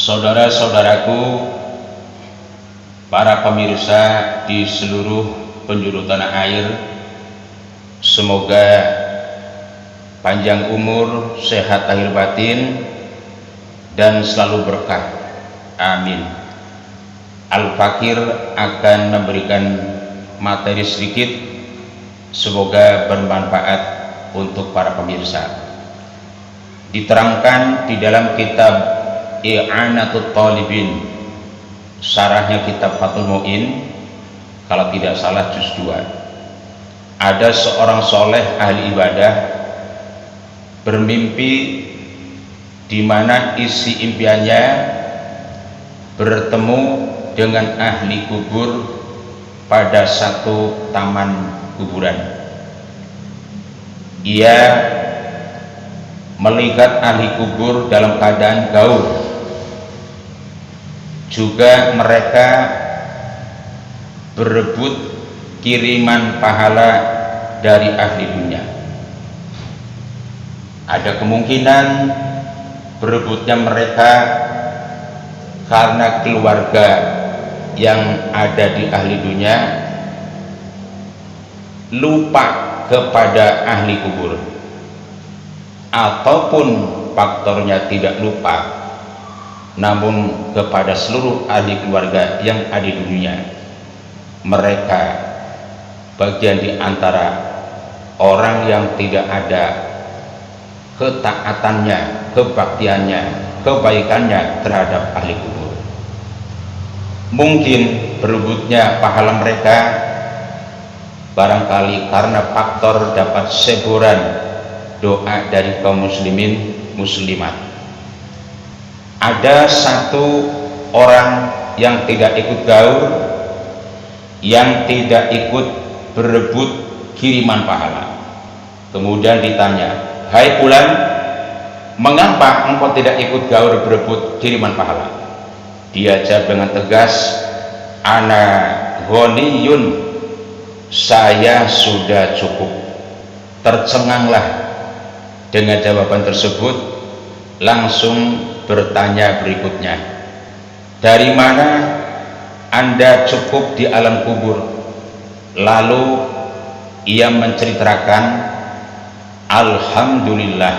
Saudara-saudaraku, para pemirsa di seluruh penjuru tanah air, semoga panjang umur, sehat lahir batin, dan selalu berkah. Amin. Al-Fakir akan memberikan materi sedikit, semoga bermanfaat untuk para pemirsa. Diterangkan di dalam kitab I'anatul Talibin, syarahnya kitab Fathul Mu'in, kalau tidak salah juz 2. Ada seorang soleh ahli ibadah bermimpi di mana isi impiannya bertemu dengan ahli kubur pada satu taman kuburan. Ia melihat ahli kubur dalam keadaan gaul. Juga mereka berebut kiriman pahala dari ahli dunia. Ada kemungkinan berebutnya mereka karena keluarga yang ada di ahli dunia lupa kepada ahli kubur, ataupun faktornya tidak lupa, namun kepada seluruh ahli keluarga yang ada di dunia, mereka bagian di antara orang yang tidak ada ketaatannya, kebaktiannya, kebaikannya terhadap ahli kubur. Mungkin berebutnya pahala mereka barangkali karena faktor dapat seguran doa dari kaum muslimin muslimat. Ada satu orang yang tidak ikut gaul, yang tidak ikut berebut kiriman pahala. Kemudian ditanya, "Hai fulan, mengapa engkau tidak ikut gaul berebut kiriman pahala?" Dia jawab dengan tegas, "Ana ghaniyun, saya sudah cukup." Tercenganglah dengan jawaban tersebut, langsung bertanya berikutnya, "Dari mana Anda cukup di alam kubur?" Lalu ia menceritakan, "Alhamdulillah,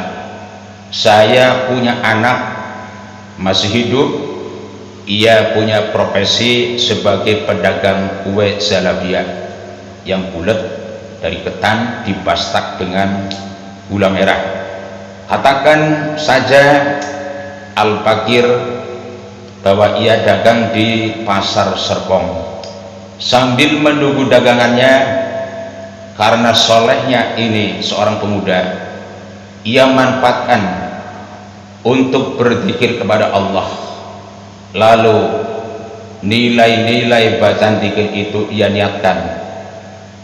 saya punya anak masih hidup. Ia punya profesi sebagai pedagang kue zalabiyah yang bulat dari ketan dibastak dengan gula merah. Katakan saja Al-Fakir bahwa ia dagang di pasar Serpong. Sambil menunggu dagangannya, karena solehnya ini seorang pemuda, ia manfaatkan untuk berzikir kepada Allah. Lalu nilai-nilai bacaan zikir itu ia niatkan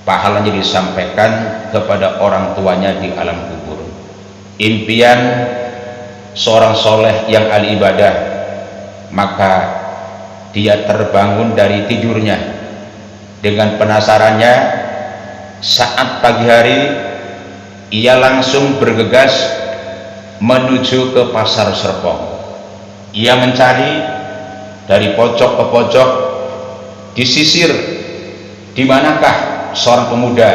pahalanya disampaikan kepada orang tuanya di alam kubur. Impian seorang soleh yang ahli ibadah, maka dia terbangun dari tidurnya dengan penasarannya. Saat pagi hari ia langsung bergegas menuju ke pasar Serpong. Ia mencari dari pojok ke pojok, disisir di manakah seorang pemuda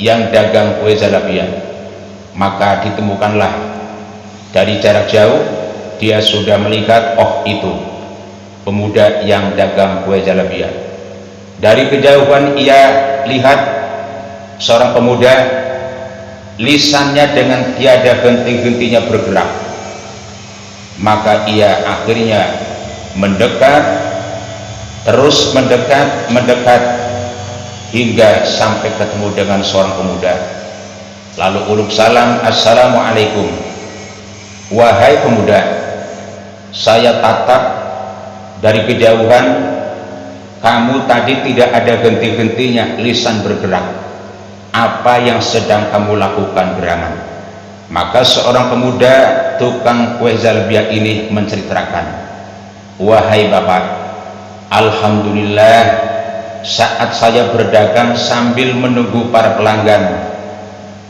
yang dagang kue zalabiyah. Maka ditemukanlah. Dari jarak jauh dia sudah melihat, oh itu pemuda yang dagang kue zalabiyah. Dari kejauhan ia lihat seorang pemuda, lisannya dengan tiada henti-hentinya bergerak. Maka ia akhirnya mendekat, terus mendekat hingga sampai ketemu dengan seorang pemuda. Lalu uluk salam, "Assalamualaikum. Wahai pemuda, saya tatap dari kejauhan, kamu tadi tidak ada henti-hentinya lisan bergerak. Apa yang sedang kamu lakukan gerangan?" Maka seorang pemuda tukang kue zalabiyah ini menceritakan, "Wahai bapak, alhamdulillah, saat saya berdagang sambil menunggu para pelanggan,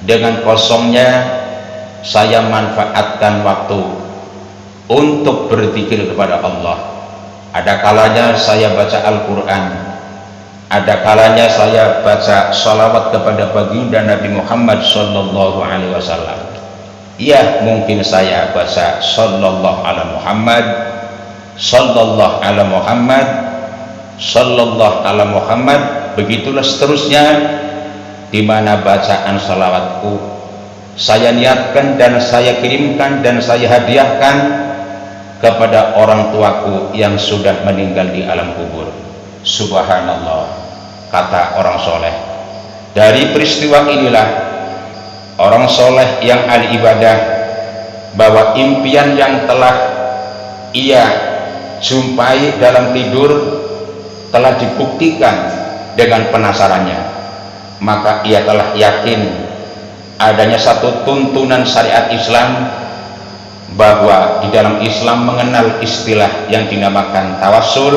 dengan kosongnya saya manfaatkan waktu untuk berzikir kepada Allah. Ada kalanya saya baca Al-Quran, ada kalanya saya baca salawat kepada baginda Nabi Muhammad sallallahu alaihi wasallam. Ya, mungkin saya baca sallallahu ala Muhammad, sallallahu ala Muhammad, sallallahu ala Muhammad, begitulah seterusnya. Di mana bacaan salawatku saya niatkan dan saya kirimkan dan saya hadiahkan kepada orang tuaku yang sudah meninggal di alam kubur. Subhanallah, kata orang soleh. Dari peristiwa inilah orang soleh yang ahli ibadah, bahwa impian yang telah ia jumpai dalam tidur telah dibuktikan dengan penasarannya, maka ia telah yakin adanya satu tuntunan syariat Islam, bahwa di dalam Islam mengenal istilah yang dinamakan tawassul,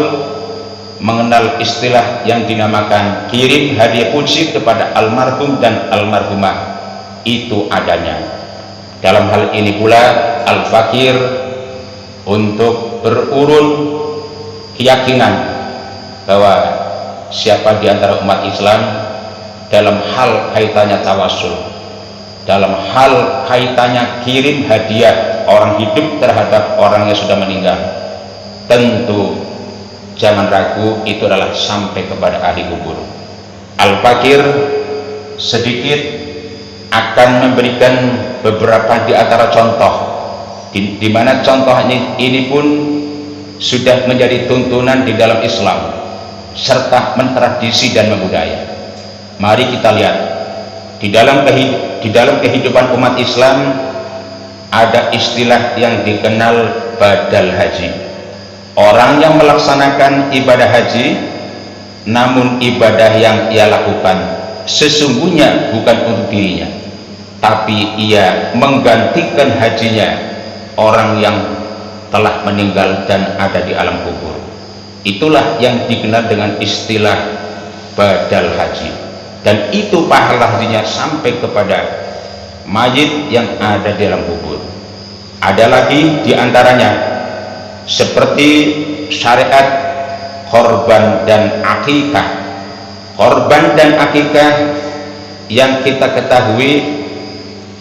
mengenal istilah yang dinamakan kirim hadiah puji kepada almarhum dan almarhumah. Itu adanya. Dalam hal ini pula al-fakir untuk berurun keyakinan bahwa siapa di antara umat Islam dalam hal kaitannya tawassul, dalam hal kaitannya kirim hadiah orang hidup terhadap orang yang sudah meninggal, tentu jangan ragu itu adalah sampai kepada ahli kubur. Al-Fakir sedikit akan memberikan beberapa di antara contoh, di mana contoh ini pun sudah menjadi tuntunan di dalam Islam serta mentradisi dan membudaya. Mari kita lihat di dalam kehidupan umat Islam ada istilah yang dikenal badal haji. Orang yang melaksanakan ibadah haji, namun ibadah yang ia lakukan sesungguhnya bukan untuk dirinya, tapi ia menggantikan hajinya orang yang telah meninggal dan ada di alam kubur. Itulah yang dikenal dengan istilah badal haji, dan itu pahala hajinya sampai kepada mayit yang ada di dalam kubur. Ada lagi diantaranya seperti syariat korban dan akikah. Korban dan akikah yang kita ketahui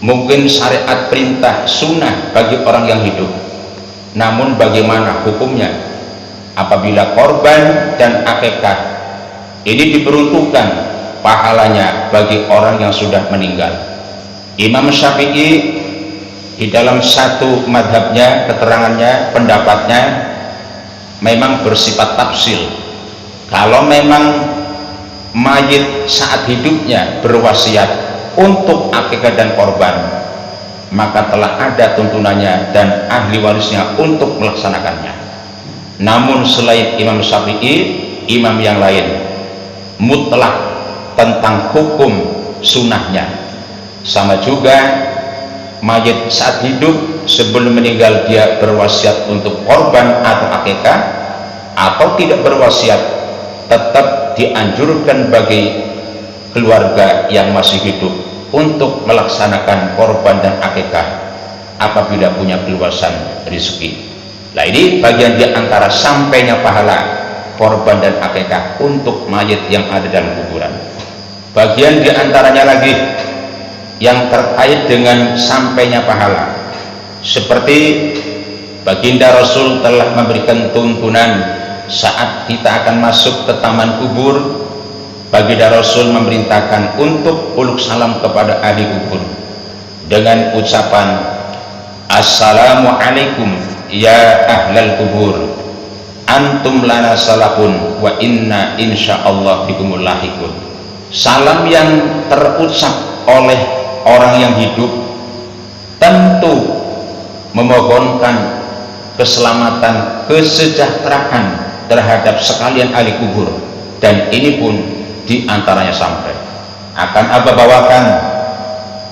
mungkin syariat perintah sunnah bagi orang yang hidup, namun bagaimana hukumnya apabila korban dan akikah ini diperuntukkan pahalanya bagi orang yang sudah meninggal? Imam Syafi'i di dalam satu madhabnya, keterangannya, pendapatnya memang bersifat tafsil. Kalau memang mayit saat hidupnya berwasiat untuk akikah dan korban, maka telah ada tuntunannya dan ahli warisnya untuk melaksanakannya. Namun selain Imam Syafi'i, imam yang lain mutlak tentang hukum sunnahnya. Sama juga mayit saat hidup sebelum meninggal dia berwasiat untuk korban atau akikah atau tidak berwasiat, tetap dianjurkan bagi keluarga yang masih hidup untuk melaksanakan korban dan akikah apabila punya keluasan rezeki. Nah, ini bagian di antara sampainya pahala korban dan akikah untuk mayit yang ada dalam kuburan. Bagian di antaranya lagi yang terkait dengan sampainya pahala, seperti baginda Rasul telah memberikan tuntunan saat kita akan masuk ke taman kubur. Baginda Rasul memerintahkan untuk uluk salam kepada ahli kubur dengan ucapan Assalamualaikum ya ahlal kubur, antum lana salafun wa inna insyaallah bikumul lahiqun. Salam yang terucap oleh orang yang hidup tentu memohonkan keselamatan, kesejahteraan terhadap sekalian ahli kubur, dan ini pun diantaranya sampai. Akan Aba bawakan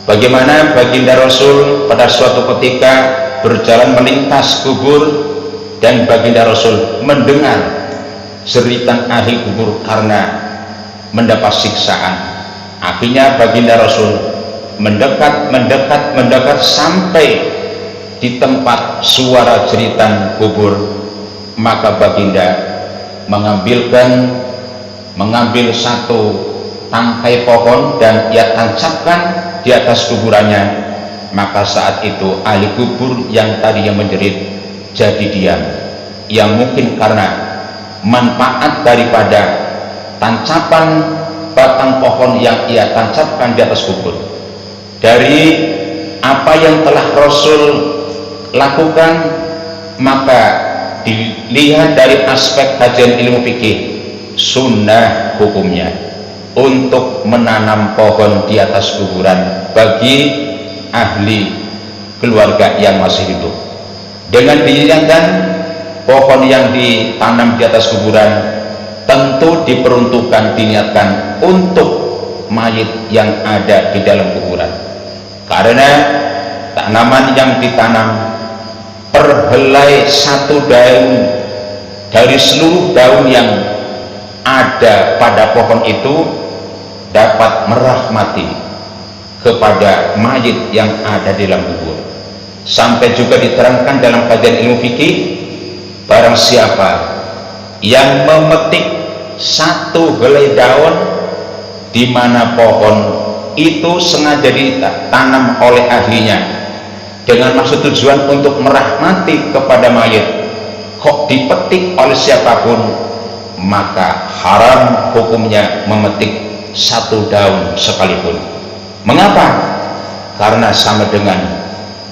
bagaimana baginda Rasul pada suatu ketika berjalan melintas kubur dan baginda Rasul mendengar jeritan ahli kubur karena mendapat siksaan. Akhirnya baginda Rasul mendekat sampai di tempat suara jeritan kubur, maka baginda mengambil satu tangkai pohon dan ia tancapkan di atas kuburannya. Maka saat itu ahli kubur yang tadinya menjerit jadi diam, yang mungkin karena manfaat daripada tancapan batang pohon yang ia tancapkan di atas kubur. Dari apa yang telah Rasul lakukan, maka dilihat dari aspek kajian ilmu fikih, sunnah hukumnya untuk menanam pohon di atas kuburan bagi ahli keluarga yang masih hidup, dengan dinyatakan pohon yang ditanam di atas kuburan tentu diperuntukkan, diniatkan untuk mayit yang ada di dalam kuburan, karena tanaman yang ditanam perhelai satu daun dari seluruh daun yang ada pada pohon itu dapat merahmati kepada mayit yang ada di dalam kubur. Sampai juga diterangkan dalam kajian ilmu fikih, barang siapa yang memetik satu helai daun di mana pohon itu sengaja ditanam oleh ahlinya dengan maksud tujuan untuk merahmati kepada mayit, kok dipetik oleh siapapun, maka haram hukumnya memetik satu daun sekalipun. Mengapa? Karena sama dengan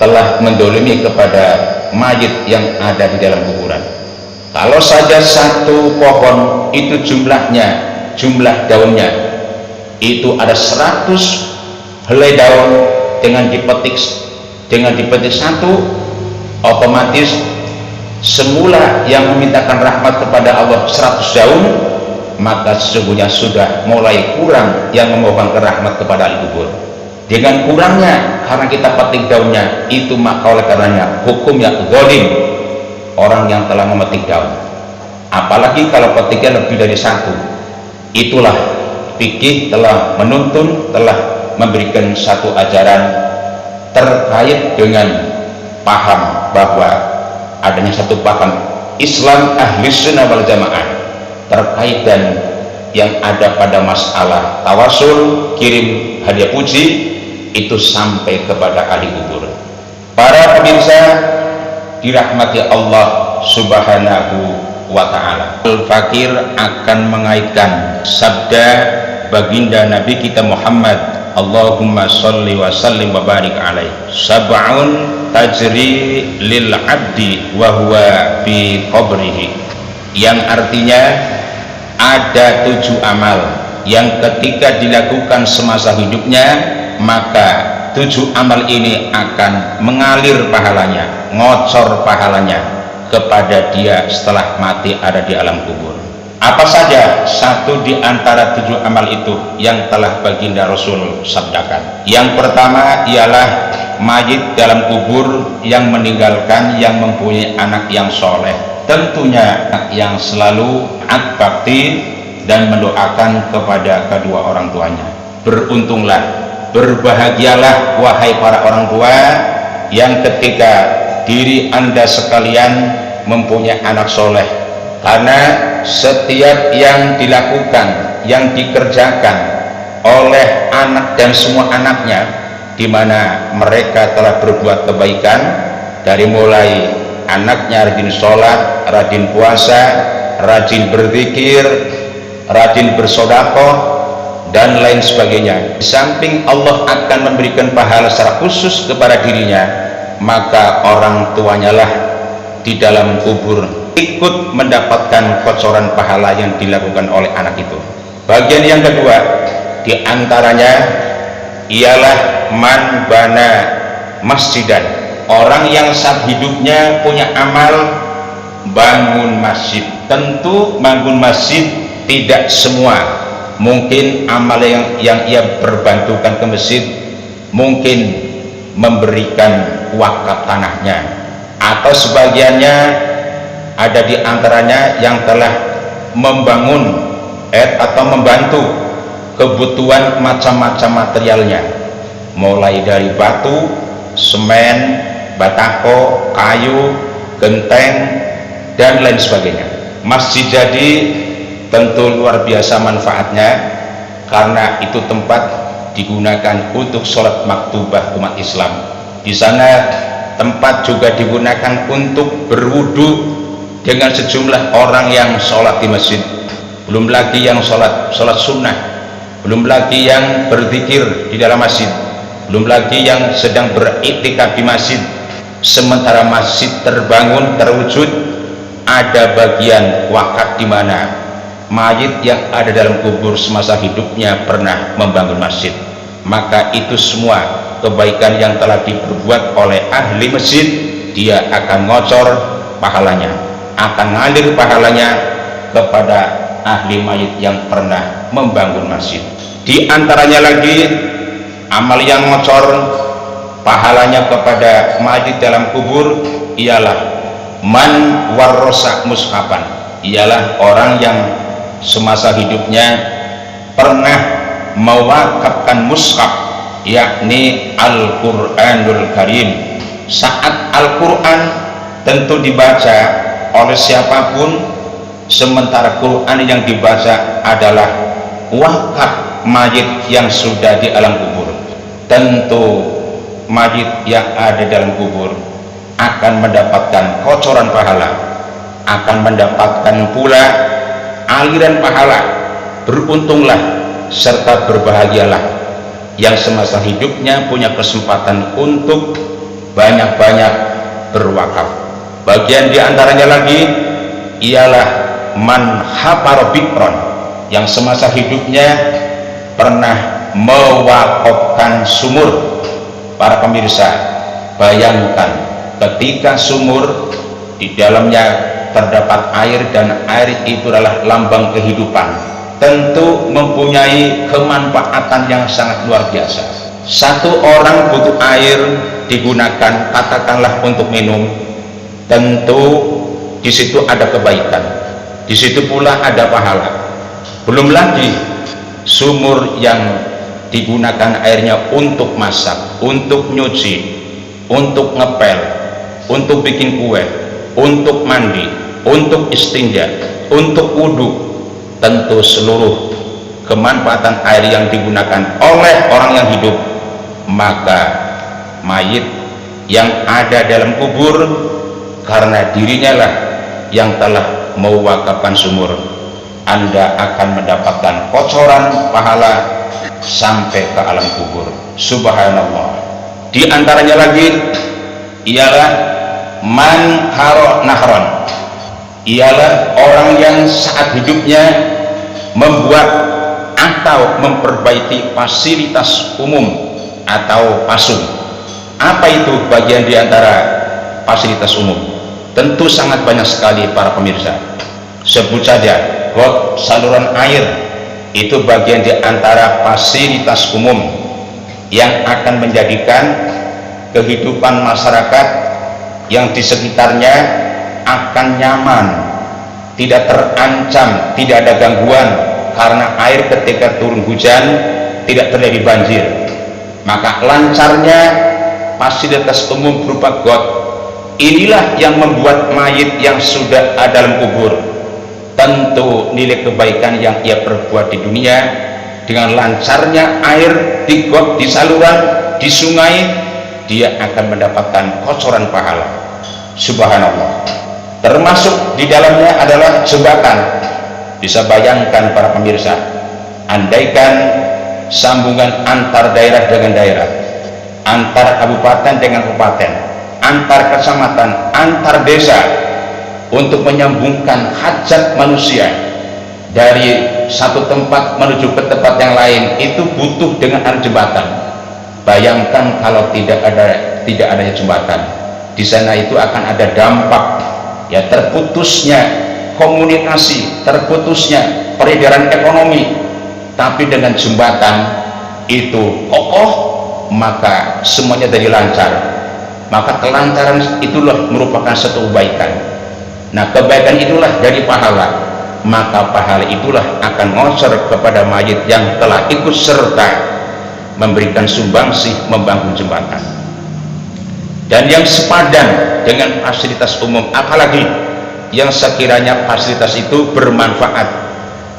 telah mendolimi kepada mayit yang ada di dalam kuburan. Kalau saja satu pohon itu jumlah daunnya itu ada 100 helai daun, dengan dipetik satu, otomatis semula yang memintakan rahmat kepada Allah 100 daun, maka sesungguhnya sudah mulai kurang yang memohonkan rahmat kepada ahli kubur. Dengan kurangnya karena kita petik daunnya itu, maka oleh karenanya hukumnya zalim orang yang telah memetik daun, apalagi kalau petiknya lebih dari satu. Itulah fikih telah menuntun, telah memberikan satu ajaran terkait dengan paham bahwa adanya satu paham Islam ahli sunnah wal jamaah terkait dan yang ada pada masalah tawasul, kirim hadiah puji, itu sampai kepada ahli kubur. Para pemirsa dirahmati Allah subhanahu wa ta'ala, Al-Fakir akan mengaitkan sabda baginda Nabi kita Muhammad, Allahumma sholli wa sallim wa barik alaih, sab'un tajri lil abdi wa huwa fi qabrihi, yang artinya ada 7 amal yang ketika dilakukan semasa hidupnya, maka 7 amal ini akan mengalir pahalanya, ngocor pahalanya kepada dia setelah mati ada di alam kubur. Apa saja satu di antara 7 amal itu yang telah baginda Rasul sabdakan? Yang pertama ialah mayit dalam kubur yang meninggalkan, yang mempunyai anak yang soleh, tentunya anak yang selalu taat bakti dan mendoakan kepada kedua orang tuanya. Beruntunglah, berbahagialah wahai para orang tua yang ketika diri Anda sekalian mempunyai anak soleh, karena setiap yang dilakukan, yang dikerjakan oleh anak dan semua anaknya, di mana mereka telah berbuat kebaikan, dari mulai anaknya rajin sholat, rajin puasa, rajin berzikir, rajin bersedekah dan lain sebagainya. Di samping Allah akan memberikan pahala secara khusus kepada dirinya, maka orang tuanya lah di dalam kubur ikut mendapatkan kocoran pahala yang dilakukan oleh anak itu. Bagian yang kedua di antaranya ialah man bana masjidan, orang yang saat hidupnya punya amal bangun masjid. Tentu bangun masjid tidak semua, mungkin amal yang ia berbantukan ke masjid, mungkin memberikan wakaf tanahnya, atau sebagiannya ada di antaranya yang telah membangun atau membantu kebutuhan macam-macam materialnya, mulai dari batu, semen, batako, kayu, genteng, dan lain sebagainya. Masjid jadi tentu luar biasa manfaatnya, karena itu tempat digunakan untuk sholat maktubah umat Islam. Di sana tempat juga digunakan untuk berwudu dengan sejumlah orang yang sholat di masjid, belum lagi yang sholat sunnah, belum lagi yang berzikir di dalam masjid, belum lagi yang sedang beriktikaf di masjid. Sementara masjid terbangun, terwujud, ada bagian wakaf di mana mayit yang ada dalam kubur semasa hidupnya pernah membangun masjid. Maka itu semua kebaikan yang telah diperbuat oleh ahli masjid, dia akan ngocor pahalanya, akan ngalir pahalanya kepada ahli mayit yang pernah membangun masjid. Di antaranya lagi amal yang ngocor pahalanya kepada mayit dalam kubur ialah man warrosa mushafan, ialah orang yang semasa hidupnya pernah mewakafkan mushaf, yakni Al-Quranul Karim. Saat Al-Quran tentu dibaca oleh siapapun, sementara Quran yang dibaca adalah wakaf mayit yang sudah di alam kubur. Tentu mayit yang ada dalam kubur akan mendapatkan kocoran pahala, akan mendapatkan pula aliran pahala. Beruntunglah serta berbahagialah yang semasa hidupnya punya kesempatan untuk banyak-banyak berwakaf. Bagian diantaranya lagi ialah man hafaro bikron, yang semasa hidupnya pernah mewakafkan sumur. Para pemirsa, bayangkan ketika sumur di dalamnya terdapat air, dan air itu adalah lambang kehidupan, tentu mempunyai kemanfaatan yang sangat luar biasa. Satu orang butuh air digunakan katakanlah untuk minum, tentu di situ ada kebaikan, di situ pula ada pahala. Belum lagi sumur yang digunakan airnya untuk masak, untuk nyuci, untuk ngepel, untuk bikin kue, untuk mandi, untuk istinja, untuk wudhu. Tentu seluruh kemanfaatan air yang digunakan oleh orang yang hidup, maka mayit yang ada dalam kubur karena dirinya lah yang telah mewakafkan sumur, Anda akan mendapatkan kocoran pahala sampai ke alam kubur. Subhanallah. Di antaranya lagi ialah man haro nahron, ialah orang yang saat hidupnya membuat atau memperbaiki fasilitas umum atau pasung. Apa itu bagian di antara fasilitas umum? Tentu sangat banyak sekali para pemirsa. Sebut saja got, saluran air, itu bagian di antara fasilitas umum yang akan menjadikan kehidupan masyarakat yang di sekitarnya akan nyaman, tidak terancam, tidak ada gangguan, karena air ketika turun hujan tidak terjadi banjir. Maka lancarnya fasilitas umum berupa got inilah yang membuat mayit yang sudah ada dalam kubur, tentu nilai kebaikan yang ia perbuat di dunia dengan lancarnya air di got, di saluran, di sungai, dia akan mendapatkan kocoran pahala. Subhanallah. Termasuk di dalamnya adalah jembatan. Bisa bayangkan para pemirsa, andaikan sambungan antar daerah dengan daerah, antar kabupaten dengan kabupaten, antar kecamatan, antar desa, untuk menyambungkan hajat manusia dari satu tempat menuju ke tempat yang lain, itu butuh dengan ada jembatan. Bayangkan kalau tidak adanya jembatan, di sana itu akan ada dampak, ya, terputusnya komunikasi, terputusnya peredaran ekonomi. Tapi dengan jembatan itu kokoh, maka semuanya jadi lancar. Maka kelancaran itulah merupakan satu kebaikan. Nah, kebaikan itulah dari pahala, maka pahala itulah akan ngocor kepada mayit yang telah ikut serta memberikan sumbangsih membangun jembatan. dan yang sepadan dengan fasilitas umum, apalagi yang sekiranya fasilitas itu bermanfaat,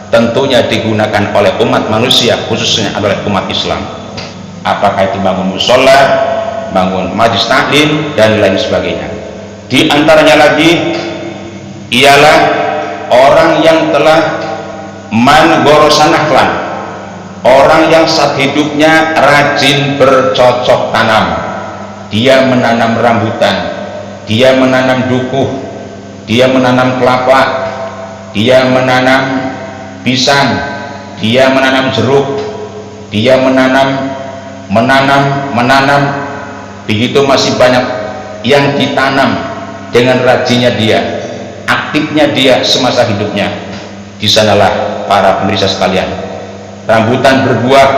tentunya digunakan oleh umat manusia, khususnya oleh umat Islam. Apakah itu bangun musola, bangun majlis taklim, dan lain sebagainya. Di antaranya lagi ialah orang yang telah man gorosanahlan, orang yang saat hidupnya rajin bercocok tanam. Dia menanam rambutan, dia menanam dukuh, dia menanam kelapa, dia menanam pisang, dia menanam jeruk, dia menanam, begitu masih banyak yang ditanam dengan rajinnya dia, aktifnya dia semasa hidupnya. Di sanalah para pemirsa sekalian, rambutan berbuah,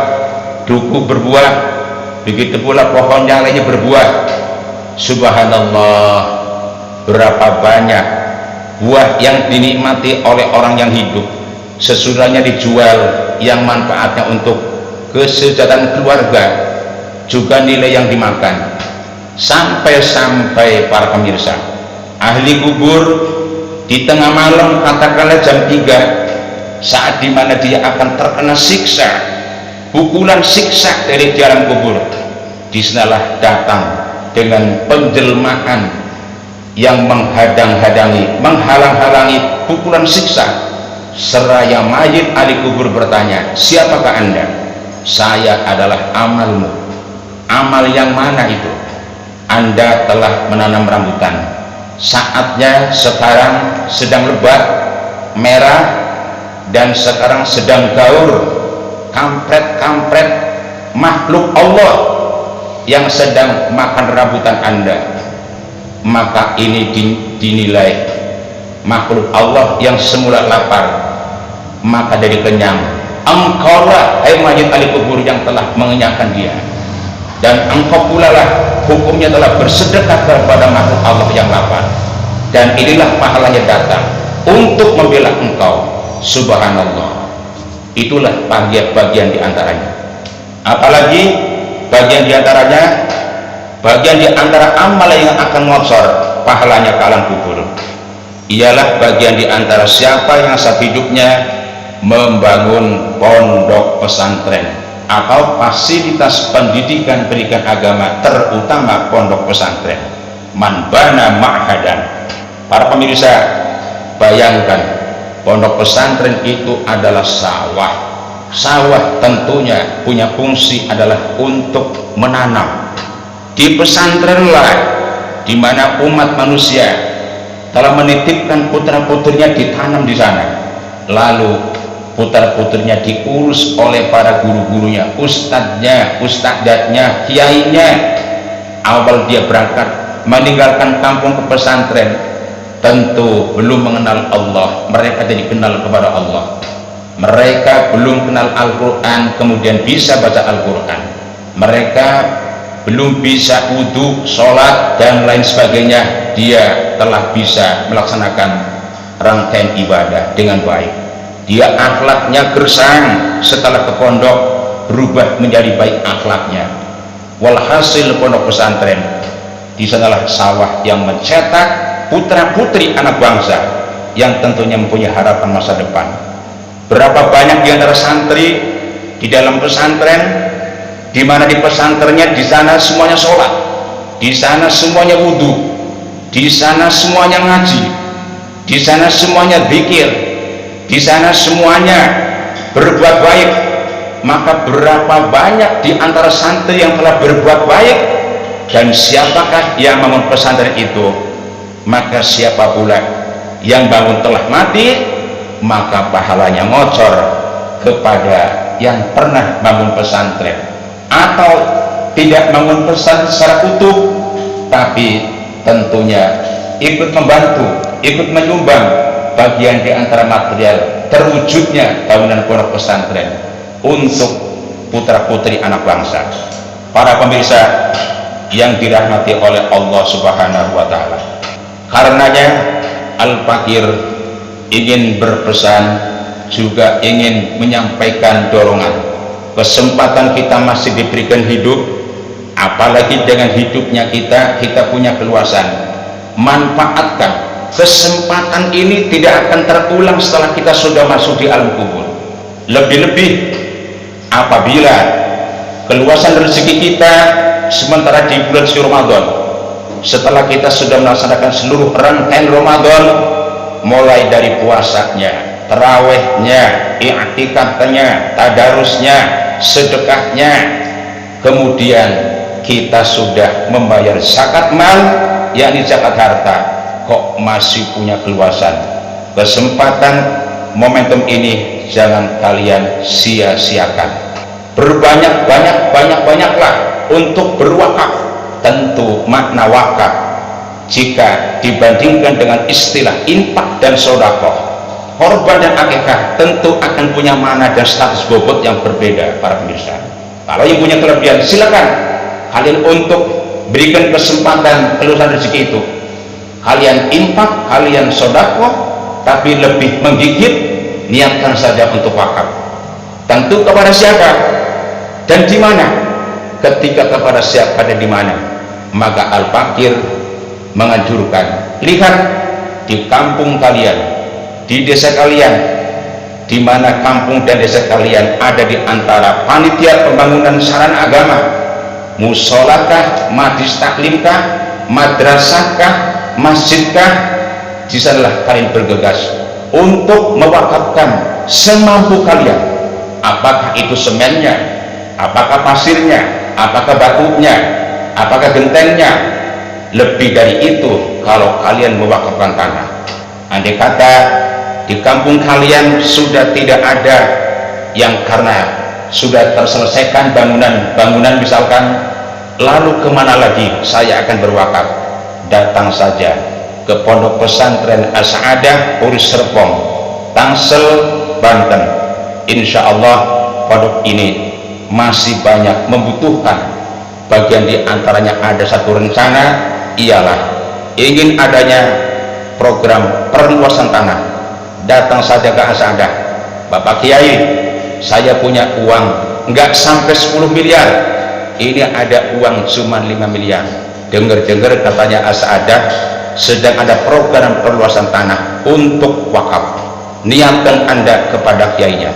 dukuh berbuah, begitu pula pohon yang lainnya berbuah. Subhanallah, berapa banyak buah yang dinikmati oleh orang yang hidup, sesudahnya dijual, yang manfaatnya untuk kesejahteraan keluarga, juga nilai yang dimakan. Sampai-sampai para pemirsa, ahli kubur di tengah malam, katakanlah jam 3, saat dimana dia akan terkena siksa, pukulan siksa dari dalam kubur, disanalah datang dengan penjelmaan yang menghadang-hadangi, menghalang-halangi pukulan siksa. Seraya mayit ahli kubur bertanya, siapakah Anda? Saya adalah amalmu. Amal yang mana itu? Anda telah menanam rambutan, saatnya sekarang sedang lebat, merah, dan sekarang sedang gaur, kampret-kampret makhluk Allah yang sedang makan rambutan Anda. Maka ini dinilai makhluk Allah yang semula lapar, maka jadi kenyang. Engkaulah, hai mayit ahli kubur, yang telah mengenyangkan dia, dan engkau pula lah hukumnya telah bersedekah kepada makhluk Allah yang lapar, dan inilah pahalanya datang untuk membela engkau. Subhanallah. Itulah bagian-bagian diantaranya. Apalagi bagian diantaranya, bagian diantara amal yang akan ngocor pahalanya ke alam kubur, ialah bagian diantara siapa yang saat hidupnya membangun pondok pesantren atau fasilitas pendidikan agama, terutama pondok pesantren. Man bana ma'hadan. Para pemirsa, bayangkan, pondok pesantren itu adalah sawah. Sawah tentunya punya fungsi adalah untuk menanam. Di pesantrenlah di mana umat manusia telah menitipkan putra-putrinya ditanam di sana, lalu putra-putrinya diurus oleh para guru-gurunya, ustadznya, ustadzatnya, kiainya. Awal dia berangkat meninggalkan kampung ke pesantren, tentu belum mengenal Allah, mereka jadi kenal kepada Allah. Mereka belum kenal Al-Quran, kemudian bisa baca Al-Quran. Mereka belum bisa wudhu, sholat, dan lain sebagainya. Dia telah bisa melaksanakan rangkaian ibadah dengan baik. Dia akhlaknya gersang, setelah ke pondok berubah menjadi baik akhlaknya. Walhasil pondok pesantren, di sanalah sawah yang mencetak putra-putri anak bangsa yang tentunya mempunyai harapan masa depan. Berapa banyak di antara santri di dalam pesantren, di mana di pesantrennya di sana semuanya sholat, di sana semuanya wudhu, di sana semuanya ngaji, di sana semuanya zikir, di sana semuanya berbuat baik. Maka berapa banyak di antara santri yang telah berbuat baik, dan siapakah yang bangun pesantren itu? Maka siapa pula yang bangun telah mati, maka pahalanya ngocor kepada yang pernah bangun pesantren atau tidak bangun pesantren secara utuh, tapi tentunya ikut membantu, ikut menyumbang bagian di antara material terwujudnya bangunan pondok pesantren untuk putra-putri anak bangsa. Para pemirsa yang dirahmati oleh Allah Subhanahu wa Ta'ala, karenanya Al-Fakir ingin berpesan, juga ingin menyampaikan dorongan. Kesempatan kita masih diberikan hidup, apalagi dengan hidupnya kita punya keluasan. Manfaatkan kesempatan ini, tidak akan terulang setelah kita sudah masuk di alam kubur. Lebih-lebih apabila keluasan rezeki kita sementara di bulan suci Ramadan, setelah kita sudah melaksanakan seluruh rangkaian Ramadan, mulai dari puasanya, tarawehnya, i'tikafnya, tadarusnya, sedekahnya, kemudian kita sudah membayar zakat mal, yakni zakat harta, kok masih punya keluasan. Kesempatan momentum ini jangan kalian sia-siakan. Banyaklah untuk berwakaf. Tentu makna wakaf jika dibandingkan dengan istilah infak dan sedekah, korban dan akikah, tentu akan punya makna dan status bobot yang berbeda para pemirsa. Kalau yang punya kelebihan, silakan kalian untuk berikan kesempatan keluasan rezeki itu. Kalian infak, kalian sedekah, tapi lebih menggigit, niatkan saja untuk wakaf. Tentu kepada siapa dan di mana? Ketika kepada siapa dan di mana, maka Al-Fakir menganjurkan, lihat di kampung kalian, di desa kalian, di mana kampung dan desa kalian ada di antara panitia pembangunan sarana agama, musolakah, majlis taklimkah, madrasahkah, masjidkah, di sanalah kalian bergegas untuk mewakafkan semampu kalian. Apakah itu semennya, apakah pasirnya, apakah batunya, apakah gentengnya. Lebih dari itu, kalau kalian mewakafkan tanah, andai kata di kampung kalian sudah tidak ada yang karena sudah terselesaikan bangunan misalkan, lalu kemana lagi saya akan berwakaf? Datang saja ke Pondok Pesantren As-Sa'adah Puri Serpong, Tangsel, Banten. Insya Allah pondok ini masih banyak membutuhkan. Bagian di antaranya ada satu rencana, ialah ingin adanya program perluasan tanah. Datang saja ke As-Sa'adah, Bapak Kiai, saya punya uang enggak sampai 10 miliar, ini ada uang cuma 5 miliar. Dengar-dengar katanya As-Sa'adah sedang ada program perluasan tanah untuk wakaf. Niatkan Anda kepada kiainya,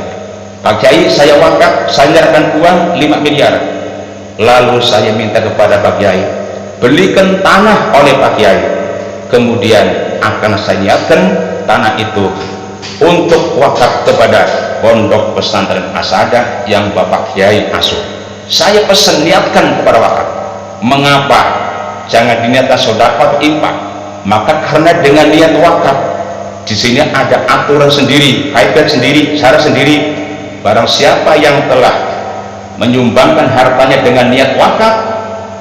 Pak Kiai, saya wakaf, saya menyerahkan uang 5 miliar. Lalu saya minta kepada Pak Kiai, belikan tanah oleh Pak Kiai, kemudian akan saya niatkan tanah itu untuk wakaf kepada Pondok Pesantren As-Sa'adah yang Bapak Kiai asuh. Saya pesan, niatkan kepada wakaf. Mengapa jangan diniatkan sedekah infak? Maka karena dengan niat wakaf, di sini ada aturan sendiri, kaidah sendiri, syarat sendiri. Barang siapa yang telah menyumbangkan hartanya dengan niat wakaf,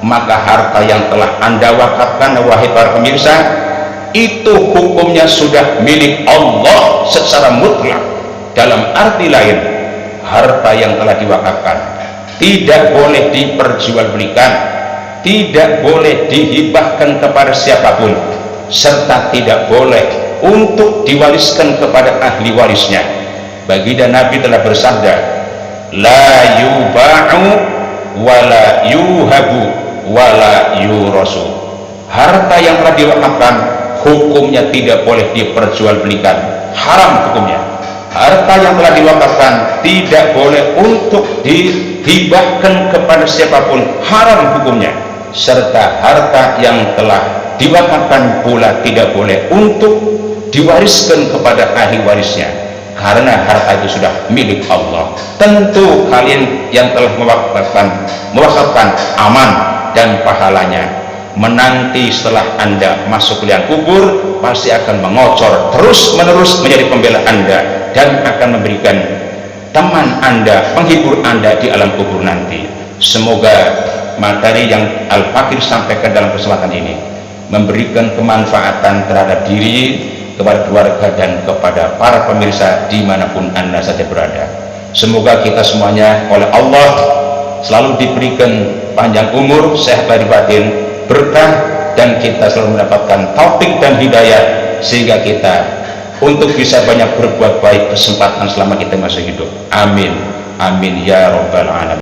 maka harta yang telah Anda wakafkan, wahai para pemirsa, itu hukumnya sudah milik Allah secara mutlak. Dalam arti lain, harta yang telah diwakafkan tidak boleh diperjualbelikan, tidak boleh dihibahkan kepada siapapun, serta tidak boleh untuk diwariskan kepada ahli warisnya. Baginda Nabi telah bersabda, la yuba'u wala yuhabu wala yurasu. Harta yang telah diwakafkan hukumnya tidak boleh diperjualbelikan, haram hukumnya. Harta yang telah diwakafkan tidak boleh untuk dihibahkan kepada siapapun, haram hukumnya. Serta harta yang telah diwakafkan pula tidak boleh untuk diwariskan kepada ahli warisnya, karena harta itu sudah milik Allah. Tentu kalian yang telah mewakafkan aman, dan pahalanya menanti setelah Anda masuk ke liang kubur pasti akan mengocor terus menerus menjadi pembela Anda, dan akan memberikan teman Anda, penghibur Anda di alam kubur nanti. Semoga materi yang Al-Fakir sampaikan dalam kesempatan ini memberikan kemanfaatan terhadap diri, kepada keluarga, dan kepada para pemirsa dimanapun Anda saja berada. Semoga kita semuanya oleh Allah selalu diberikan panjang umur, sehat lahir batin, berkah, dan kita selalu mendapatkan taufik dan hidayah, sehingga kita untuk bisa banyak berbuat baik kesempatan selama kita masih hidup. Amin, amin ya rabbal alamin.